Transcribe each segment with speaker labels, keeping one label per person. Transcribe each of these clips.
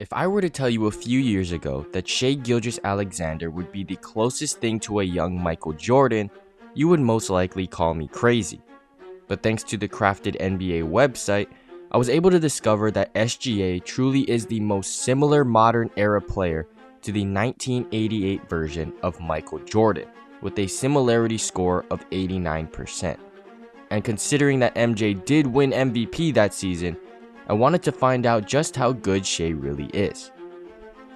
Speaker 1: If I were to tell you a few years ago that Shai Gilgeous Alexander would be the closest thing to a young Michael Jordan, you would most likely call me crazy. But thanks to the Crafted NBA website, I was able to discover that SGA truly is the most similar modern era player to the 1988 version of Michael Jordan, with a similarity score of 89%. And considering that MJ did win MVP that season, I wanted to find out just how good Shai really is.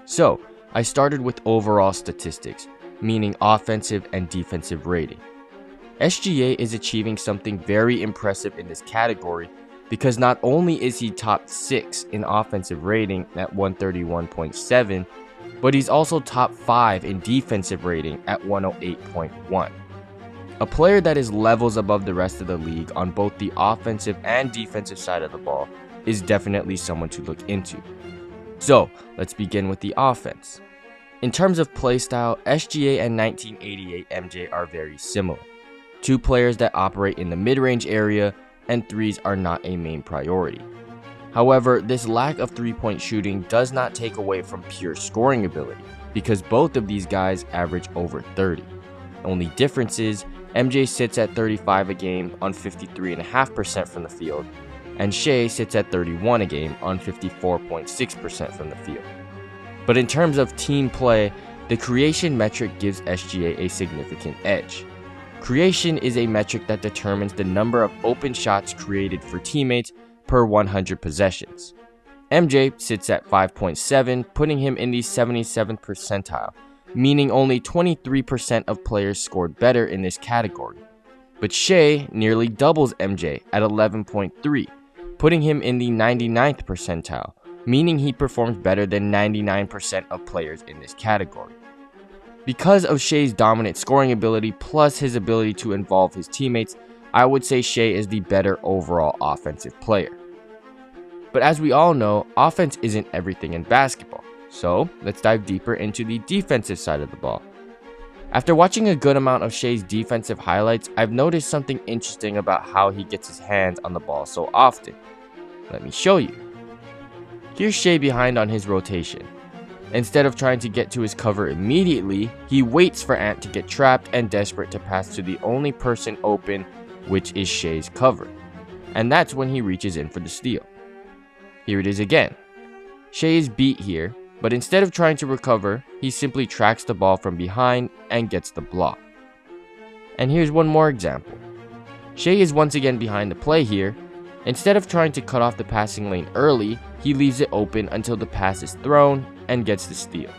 Speaker 1: So, I started with overall statistics, meaning offensive and defensive rating. SGA is achieving something very impressive in this category because not only is he top 6 in offensive rating at 131.7, but he's also top 5 in defensive rating at 108.1. A player that is levels above the rest of the league on both the offensive and defensive side of the ball is definitely someone to look into. So, let's begin with the offense. In terms of playstyle, SGA and 1988 MJ are very similar. Two players that operate in the mid-range area, and threes are not a main priority. However, this lack of three-point shooting does not take away from pure scoring ability, because both of these guys average over 30. The only difference is, MJ sits at 35 a game on 53.5% from the field, and Shai sits at 31 a game on 54.6% from the field. But in terms of team play, the creation metric gives SGA a significant edge. Creation is a metric that determines the number of open shots created for teammates per 100 possessions. MJ sits at 5.7, putting him in the 77th percentile, meaning only 23% of players scored better in this category. But Shai nearly doubles MJ at 11.3, putting him in the 99th percentile, meaning he performs better than 99% of players in this category. Because of Shai's dominant scoring ability plus his ability to involve his teammates, I would say Shai is the better overall offensive player. But as we all know, offense isn't everything in basketball, so let's dive deeper into the defensive side of the ball. After watching a good amount of Shai's defensive highlights, I've noticed something interesting about how he gets his hands on the ball so often. Let me show you. Here's Shai behind on his rotation. Instead of trying to get to his cover immediately, he waits for Ant to get trapped and desperate to pass to the only person open, which is Shai's cover. And that's when he reaches in for the steal. Here it is again. Shai is beat here, but instead of trying to recover, he simply tracks the ball from behind and gets the block. And here's one more example. Shai is once again behind the play here. Instead of trying to cut off the passing lane early, he leaves it open until the pass is thrown and gets the steal.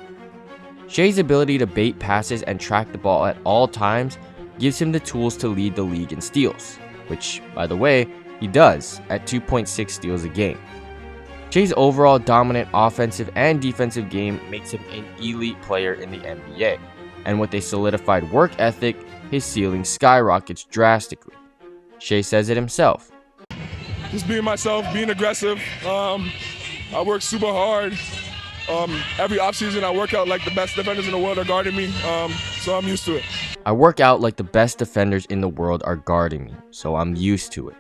Speaker 1: Shai's ability to bait passes and track the ball at all times gives him the tools to lead the league in steals, which, by the way, he does at 2.6 steals a game. Shai's overall dominant offensive and defensive game makes him an elite player in the NBA, and with a solidified work ethic, his ceiling skyrockets drastically. Shai says it himself.
Speaker 2: Just being myself, being aggressive. I work super hard. Every offseason I work out like the best defenders in the world are guarding me, so I'm used to it.
Speaker 1: I work out like the best defenders in the world are guarding me, so I'm used to it.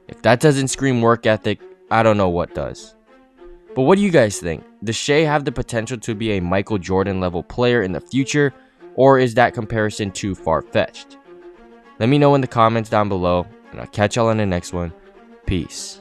Speaker 1: If that doesn't scream work ethic, I don't know what does. But what do you guys think? Does Shai have the potential to be a Michael Jordan level player in the future, or is that comparison too far-fetched? Let me know in the comments down below, and I'll catch y'all in the next one. Peace.